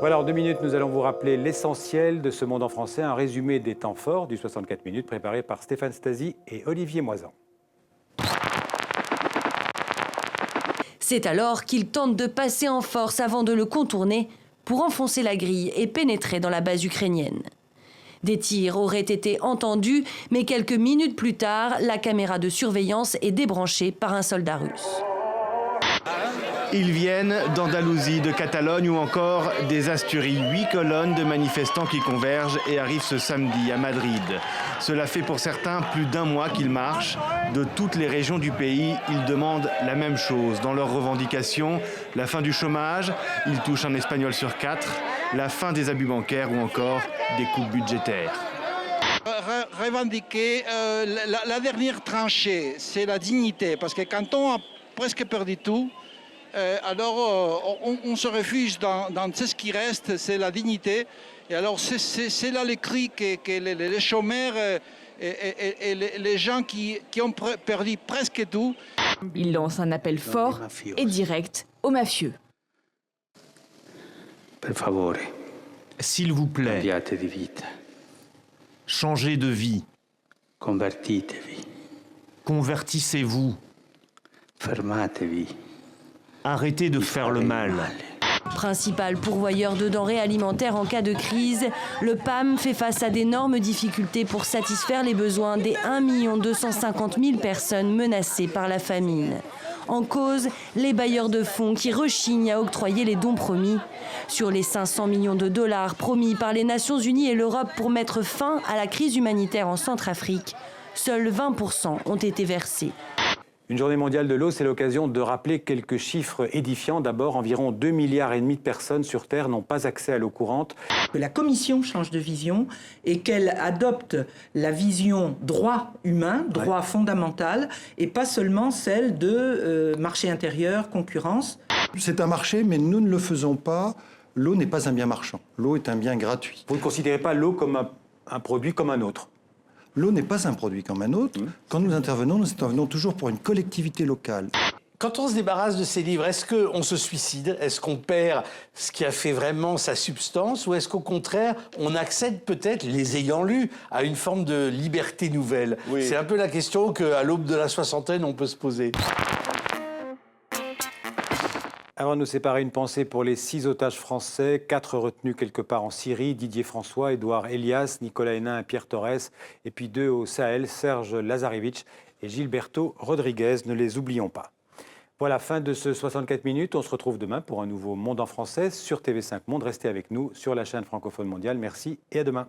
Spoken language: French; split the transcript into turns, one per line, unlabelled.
Voilà, en 2 minutes, nous allons vous rappeler l'essentiel de ce monde en français, un résumé des temps forts du 64 minutes préparé par Stéphane Stasi et Olivier Moisan.
C'est alors qu'il tente de passer en force avant de le contourner pour enfoncer la grille et pénétrer dans la base ukrainienne. Des tirs auraient été entendus, mais quelques minutes plus tard, la caméra de surveillance est débranchée par un soldat russe.
Ils viennent d'Andalousie, de Catalogne ou encore des Asturies. 8 colonnes de manifestants qui convergent et arrivent ce samedi à Madrid. Cela fait pour certains plus d'un mois qu'ils marchent. De toutes les régions du pays, ils demandent la même chose. Dans leurs revendications, la fin du chômage, ils touchent un Espagnol sur 4, la fin des abus bancaires ou encore des coupes budgétaires.
Revendiquer la dernière tranchée, c'est la dignité. Parce que quand on a presque perdu tout, alors on se réfugie dans ce qui reste, c'est la dignité. Et alors c'est là le cri que les chômeurs et les gens qui ont perdu presque tout.
Il lance un appel fort et direct aux mafieux.
Per favore,
S'il vous plaît,
cambiate di vita,
changez de vie,
convertitevi,
convertissez-vous,
fermatevi.
arrêtez de faire le mal.
Principal pourvoyeur de denrées alimentaires en cas de crise, le PAM fait face à d'énormes difficultés pour satisfaire les besoins des 1 250 000 personnes menacées par la famine. En cause, les bailleurs de fonds qui rechignent à octroyer les dons promis. Sur les 500 millions de dollars promis par les Nations Unies et l'Europe pour mettre fin à la crise humanitaire en Centrafrique, seuls 20% ont été versés.
Une journée mondiale de l'eau, c'est l'occasion de rappeler quelques chiffres édifiants. D'abord, environ 2,5 milliards de personnes sur Terre n'ont pas accès à l'eau courante.
Que la Commission change de vision et qu'elle adopte la vision droit humain, droit fondamental, et pas seulement celle de marché intérieur, concurrence.
C'est un marché, mais nous ne le faisons pas. L'eau n'est pas un bien marchand. L'eau est un bien gratuit.
Vous ne considérez pas l'eau comme un produit comme un autre?
L'eau n'est pas un produit comme un autre. Quand nous intervenons toujours pour une collectivité locale.
Quand on se débarrasse de ces livres, est-ce qu'on se suicide? Est-ce qu'on perd ce qui a fait vraiment sa substance? Ou est-ce qu'au contraire, on accède peut-être, les ayant lus, à une forme de liberté nouvelle? Oui. C'est un peu la question qu'à l'aube de la soixantaine, on peut se poser.
Avant de nous séparer, une pensée pour les 6 otages français, 4 retenus quelque part en Syrie, Didier François, Édouard Elias, Nicolas Hénin et Pierre Torres, et puis 2 au Sahel, Serge Lazarevich et Gilberto Rodriguez, ne les oublions pas. Voilà, fin de ce 64 minutes. On se retrouve demain pour un nouveau Monde en français sur TV5 Monde. Restez avec nous sur la chaîne francophone mondiale. Merci et à demain.